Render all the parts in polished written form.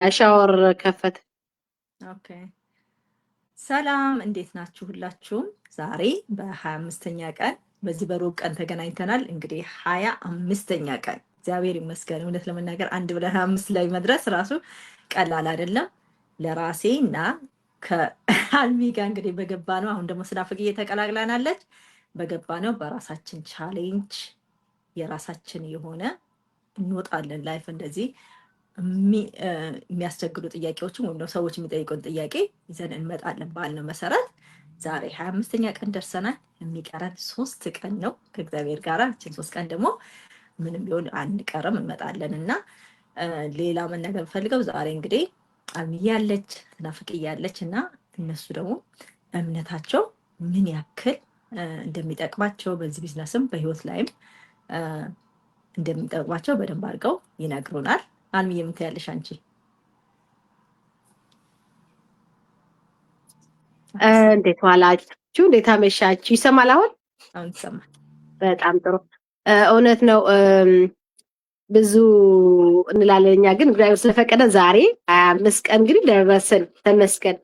ሻወር ከፈተ። ኦኬ ሰላም እንዴት ናችሁ ሁላችሁም? ዛሬ በ25ኛ ቀን በዚህ በሮብ ቀን ተገናኝተናል። እንግዲህ 25ኛ ቀን እግዚአብሔር ይመስገን። እውነት ለመናገር አንድ ብለን 25 ላይ መድረስ ራሱ ቀላል አይደለም። ለራሴ እና ከአልሚ ጋር እንግዲህ በገባ ነው። አሁን ደግሞ ስናፍቅዬ ተቀላቅላናለች። በገባ ነው በራሳችን ቻሌንጅ የራሳችን የሆነ እንወጣለን ላይፍ እንደዚህ የሚያስቸግሩ ጥያቄዎችን ወይም ደግሞ ሰዎች የሚጠይቁን ጥያቄ ይዘን እንመጣለን ባልነው መሰረት ዛሬ 25ኛ ቀን ደርሰናል። የሚቀረን 3 ቀን ነው ከእግዚአብሔር ጋር። እችን 3 ቀን ደግሞ ምንም ቢሆን አንቀርም እንመጣለን እና ሌላ መናገር ፈልገው ዛሬ እንግዲህ አልሚዬ ያለች ናፍቅዬ ያለች እና እነሱ ደግሞ እምነታቸው ምን ያክል እንደሚጠቅማቸው በዚህ ቢዝነስም በህይወት ላይም እንደሚጠቅማቸው በደንብ አድርገው ይነግሩናል። አልሚዬ ምን ትያለሽ አንቺ? እንዴት ዋላችሁ? እንዴት አመሻችሁ? ይሰማል? አሁን ይሰማል። በጣም ጥሩ። እውነት ነው። ብዙ እንላለን እኛ ግን እግዚአብሔር ስለፈቀደ ዛሬ 25 ቀን እንግዲህ ደረስን። ተመስገን።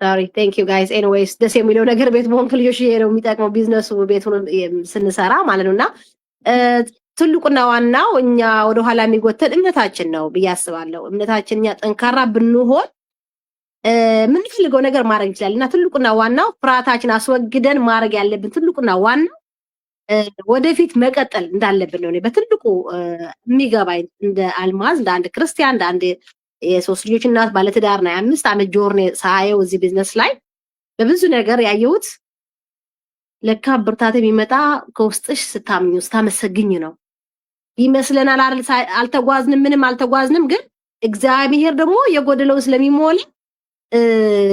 ሶሪ ቴንክ ዩ ጋይስ ኤኒዌይስ ደስ የሚለው ነገር ቤት መሆን ከልጆች ነው የሚጠቅመው ቢዝነሱ ቤቱን ስንሰራ ማለት ነውና ትልቁና ዋናው እኛ ወደ ኋላ የሚጎተን እምነታችን ነው ብዬ አስባለሁ። እምነታችን እኛ ጠንካራ ብንሆን የምንፈልገው ነገር ማድረግ እንችላለን እና ትልቁና ዋናው ፍርሃታችን አስወግደን ማድረግ ያለብን ትልቁና ዋናው ወደፊት መቀጠል እንዳለብን ነው። በትልቁ የሚገባኝ እንደ አልማዝ እንደ አንድ ክርስቲያን እንደ አንድ የሶስት ልጆች እናት ባለትዳር ነው። 5 ዓመት ጆርኒ ሳየው እዚህ ቢዝነስ ላይ በብዙ ነገር ያየሁት ለካ ብርታት የሚመጣ ከውስጥሽ ስታምኙ ስታመሰግኝ ነው ይመስለናል። አልተጓዝንም ምንም አልተጓዝንም፣ ግን እግዚአብሔር ደግሞ የጎደለው ስለሚሞላ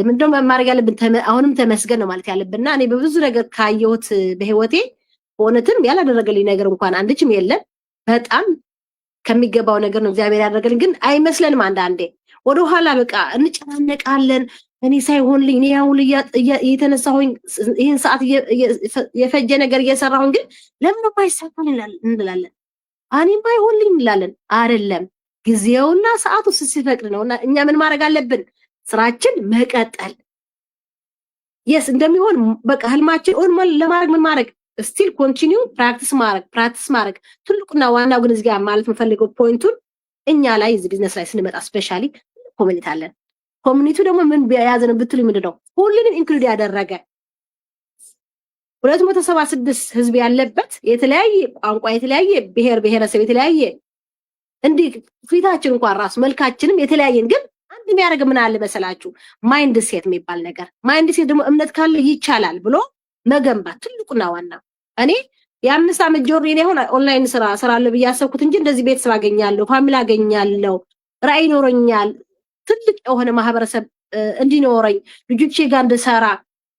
ምንድነው ማድረግ ያለብን? አሁንም ተመስገን ነው ማለት ያለብንና እኔ በብዙ ነገር ካየሁት በህይወቴ በእውነትም ያላደረገልኝ ነገር እንኳን አንድችም የለም። በጣም ከሚገባው ነገር ነው እግዚአብሔር ያደረገልን። ግን አይመስለንም አንዳንዴ ወደ ኋላ በቃ እንጨናነቃለን። እኔ ሳይሆንልኝ እኔ ያው እየተነሳሁኝ ይሄን ሰዓት የፈጀ ነገር እየሰራሁኝ ግን ለምን ባይሳካል እንላለን። እኔም ባይሆንልኝ እንላለን። አይደለም ጊዜውና ሰዓቱ ሲፈቅድ ነውና እኛ ምን ማድረግ አለብን? ስራችን መቀጠል። የስ እንደሚሆን በቃ ህልማችን ኦን ለማድረግ ምን ማድረግ ስቲል ኮንቲኒው ፕራክቲስ ማድረግ ትልቁና ዋናው ግን እዚህ ጋር ማለት የምፈልገው ፖይንቱን እኛ ላይ እዚህ ቢዝነስ ላይ ስንመጣ ስፔሻሊ ኮሚኒቲ አለን። ኮሚኒቲው ደግሞ ምን ያዘን ብትሉ ምንድነው ሁሉንም ኢንክሉድ ያደረገ 276 ህዝብ ያለበት የተለያየ ቋንቋ የተለያየ ብሔር ብሔረሰብ የተለያየ እንዲህ ፊታችን እንኳን ራስ መልካችንም የተለያየን ግን አንድ የሚያደርግ ምን አለ መሰላችሁ? ማይንድ ሴት የሚባል ነገር። ማይንድ ሴት ደግሞ እምነት ካለ ይቻላል ብሎ መገንባት ትልቁና ዋናው። እኔ የ5 ዓመት ጆርኒ ነው ሆነ ኦንላይን ስራ እሰራለሁ ብዬ አሰብኩት እንጂ እንደዚህ ቤተሰብ አገኛለሁ፣ ፋሚሊ አገኛለሁ፣ ራዕይ ይኖረኛል፣ ትልቅ የሆነ ማህበረሰብ እንዲኖረኝ ልጆቼ ጋር እንድሰራ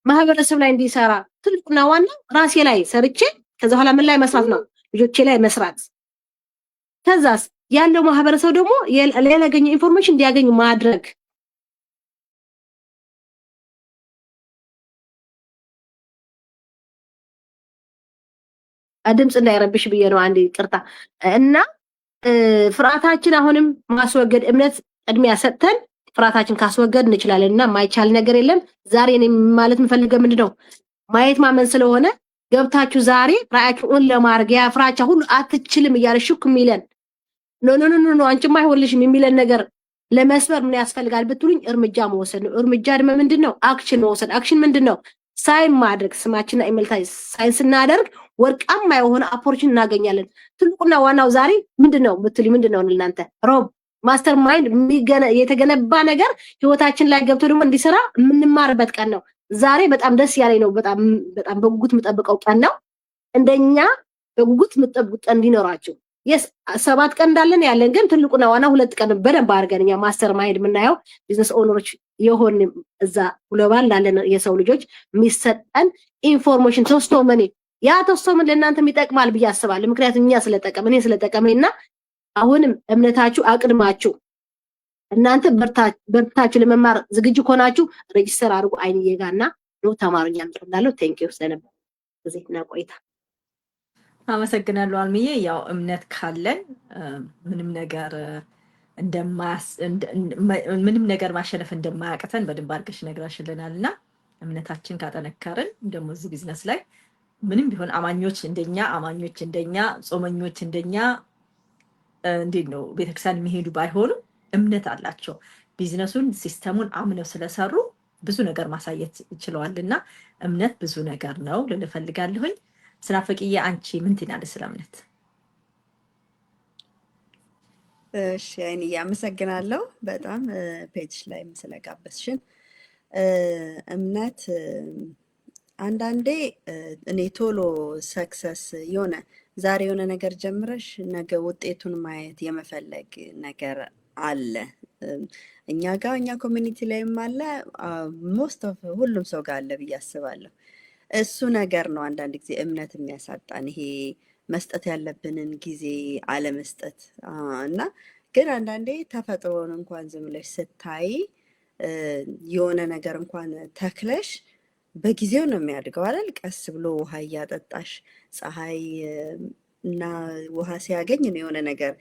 ማህበረሰብ ላይ እንዲሰራ ትልቁና ዋናው ራሴ ላይ ሰርቼ ከዛ በኋላ ምን ላይ መስራት ነው? ልጆቼ ላይ መስራት። ከዛስ ያለው ማህበረሰብ ደግሞ ያላገኘ ኢንፎርሜሽን እንዲያገኝ ማድረግ። ድምጽ እንዳይረብሽ ብዬ ነው አንዴ ይቅርታ። እና ፍርሃታችን አሁንም ማስወገድ እምነት ቅድሚያ ሰጥተን ፍርሃታችን ካስወገድ እንችላለንና ማይቻል ነገር የለም። ዛሬ እኔ ማለት የምፈልገው ምንድነው ማየት ማመን ስለሆነ ገብታችሁ ዛሬ ራዕያችሁን ለማድረግ ያ ፍራቻ ሁሉ አትችልም እያለ ሽክ የሚለን ኖ አንቺማ አይሆንልሽም የሚለን ነገር ለመስበር ምን ያስፈልጋል ብትሉኝ እርምጃ መውሰድ ነው። እርምጃ ደግሞ ምንድነው? አክሽን መውሰድ። አክሽን ምንድነው? ሳይን ማድረግ። ስማችንና ኢሜልታይ ሳይንስ እናደርግ ወርቃማ የሆነ ኦፖርቹኒቲ እናገኛለን። ትልቁና ዋናው ዛሬ ምንድነው ብትሉኝ ምንድነው እናንተ ሮብ ማስተር ማይንድ የተገነባ ነገር ህይወታችን ላይ ገብቶ ደግሞ እንዲሰራ የምንማርበት ቀን ነው ዛሬ። በጣም ደስ ያለኝ ነው። በጣም በጉጉት የምጠብቀው ቀን ነው። እንደኛ በጉጉት የምጠብቁት ቀን እንዲኖራችሁ የስ 7 ቀን እንዳለን ያለን ግን ትልቁና ዋና 2 ቀን በደንብ አድርገንኛ ማስተር ማይንድ የምናየው ቢዝነስ ኦነሮች የሆን እዛ ግሎባል እንዳለን የሰው ልጆች የሚሰጠን ኢንፎርሜሽን ተስተውመን ያ ተስተውመን ለእናንተ ይጠቅማል ብዬ አስባለሁ። ምክንያቱም እኛ ስለጠቀመን ስለጠቀመኝና አሁንም እምነታችሁ አቅድማችሁ እናንተ በርታችሁ ለመማር ዝግጁ ከሆናችሁ ሬጂስተር አድርጉ። አይንዬ ጋርና ነው ተማሩኛ እንዳለው ቴንክ ዩ ስለነበር ጊዜና ቆይታ አመሰግናለሁ አልምዬ። ያው እምነት ካለን ምንም ነገር ምንም ነገር ማሸነፍ እንደማያቅተን በደንብ አድርገሽ ነግራሽልናል እና እምነታችን ካጠነከርን ደግሞ እዚህ ቢዝነስ ላይ ምንም ቢሆን አማኞች እንደኛ ጾመኞች እንደኛ እንዴት ነው ቤተክርስቲያን የሚሄዱ ባይሆኑም እምነት አላቸው። ቢዝነሱን ሲስተሙን አምነው ስለሰሩ ብዙ ነገር ማሳየት ይችለዋል እና እምነት ብዙ ነገር ነው ልል እፈልጋለሁኝ። ስናፈቅዬ አንቺ ምን ትላለሽ ስለ እምነት? እሺ አይንዬ አመሰግናለሁ በጣም ፔጅ ላይም ስለጋበዝሽን። እምነት አንዳንዴ እኔ ቶሎ ሰክሰስ የሆነ ዛሬ የሆነ ነገር ጀምረሽ ነገ ውጤቱን ማየት የመፈለግ ነገር አለ እኛ ጋር እኛ ኮሚኒቲ ላይም አለ ሞስት ኦፍ ሁሉም ሰው ጋር አለ ብዬ አስባለሁ። እሱ ነገር ነው አንዳንድ ጊዜ እምነት የሚያሳጣን ይሄ መስጠት ያለብንን ጊዜ አለመስጠት እና ግን አንዳንዴ ተፈጥሮን እንኳን ዝም ብለሽ ስታይ የሆነ ነገር እንኳን ተክለሽ በጊዜው ነው የሚያድገው አይደል? ቀስ ብሎ ውሃ እያጠጣሽ ፀሐይ እና ውሃ ሲያገኝ ነው የሆነ ነገር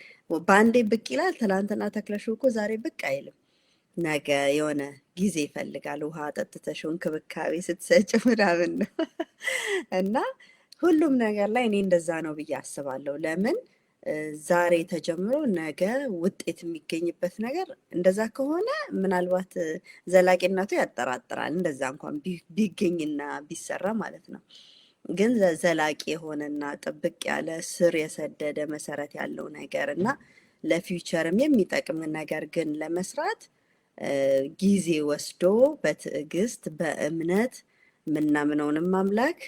በአንዴ ብቅ ይላል። ትላንትና ተክለሽው እኮ ዛሬ ብቅ አይልም። ነገ የሆነ ጊዜ ይፈልጋል። ውሃ አጠጥተሽው እንክብካቤ ስትሰጪው ምናምን ነው እና ሁሉም ነገር ላይ እኔ እንደዛ ነው ብዬ አስባለሁ። ለምን ዛሬ ተጀምሮ ነገ ውጤት የሚገኝበት ነገር እንደዛ ከሆነ ምናልባት ዘላቂነቱ ያጠራጥራል። እንደዛ እንኳን ቢገኝና ቢሰራ ማለት ነው። ግን ዘላቂ የሆነና ጥብቅ ያለ ስር የሰደደ መሰረት ያለው ነገር እና ለፊውቸርም የሚጠቅም ነገር ግን ለመስራት ጊዜ ወስዶ በትዕግስት በእምነት ምናምነውንም አምላክ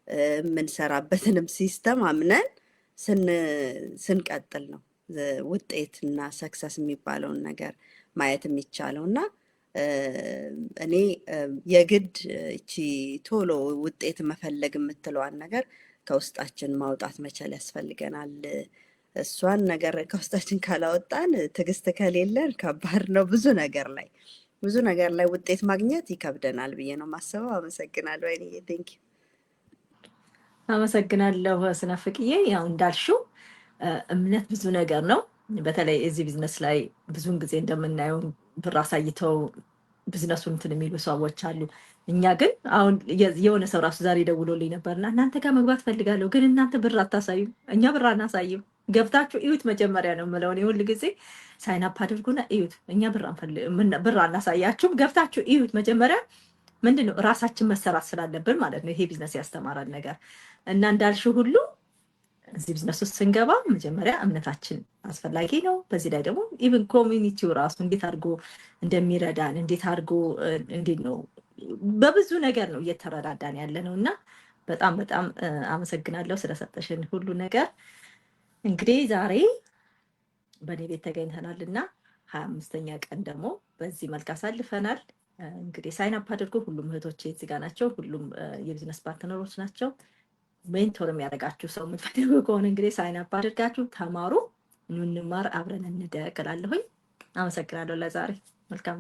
የምንሰራበትንም ሲስተም አምነን ስንቀጥል ነው ውጤትና ሰክሰስ የሚባለውን ነገር ማየት የሚቻለው እና እኔ የግድ እቺ ቶሎ ውጤት መፈለግ የምትለዋን ነገር ከውስጣችን ማውጣት መቻል ያስፈልገናል። እሷን ነገር ከውስጣችን ካላወጣን ትዕግስት ከሌለን ከባድ ነው። ብዙ ነገር ላይ ውጤት ማግኘት ይከብደናል ብዬ ነው ማስበው። አመሰግናለሁ አይኔ ቴንክ ዩ። አመሰግናለሁ ስናፍቅዬ። ያው እንዳልሽው እምነት ብዙ ነገር ነው። በተለይ እዚህ ቢዝነስ ላይ ብዙውን ጊዜ እንደምናየው ብር አሳይተው ቢዝነሱን እንትን የሚሉ ሰዎች አሉ። እኛ ግን አሁን የሆነ ሰው ራሱ ዛሬ ደውሎልኝ ነበርና እናንተ ጋር መግባት ፈልጋለሁ፣ ግን እናንተ ብር አታሳዩም። እኛ ብር አናሳይም፣ ገብታችሁ እዩት መጀመሪያ ነው የምለው እኔ ሁል ጊዜ። ሳይን አፕ አድርጉና እዩት። እኛ ብር አናሳያችሁም፣ ገብታችሁ እዩት መጀመሪያ። ምንድነው ራሳችን መሰራት ስላለብን ማለት ነው። ይሄ ቢዝነስ ያስተማራል ነገር እና እንዳልሽው ሁሉ እዚህ ቢዝነስ ውስጥ ስንገባ መጀመሪያ እምነታችን አስፈላጊ ነው። በዚህ ላይ ደግሞ ኢቭን ኮሚኒቲው ራሱ እንዴት አድርጎ እንደሚረዳን እንዴት ነው በብዙ ነገር ነው እየተረዳዳን ያለ ነው እና በጣም በጣም አመሰግናለሁ ስለሰጠሽን ሁሉ ነገር። እንግዲህ ዛሬ በእኔ ቤት ተገኝተናል እና 25ኛ ቀን ደግሞ በዚህ መልክ አሳልፈናል። እንግዲህ ሳይን አፕ አድርጎ ሁሉም እህቶቼ እዚህ ጋር ናቸው። ሁሉም የቢዝነስ ፓርትነሮች ናቸው። ሜንቶር የሚያደርጋችሁ ሰው የምትፈልጉ ከሆነ እንግዲህ ሳይን አፕ አድርጋችሁ ተማሩ፣ እንማር፣ አብረን እንደግ እላለሁኝ። አመሰግናለሁ። ለዛሬ መልካም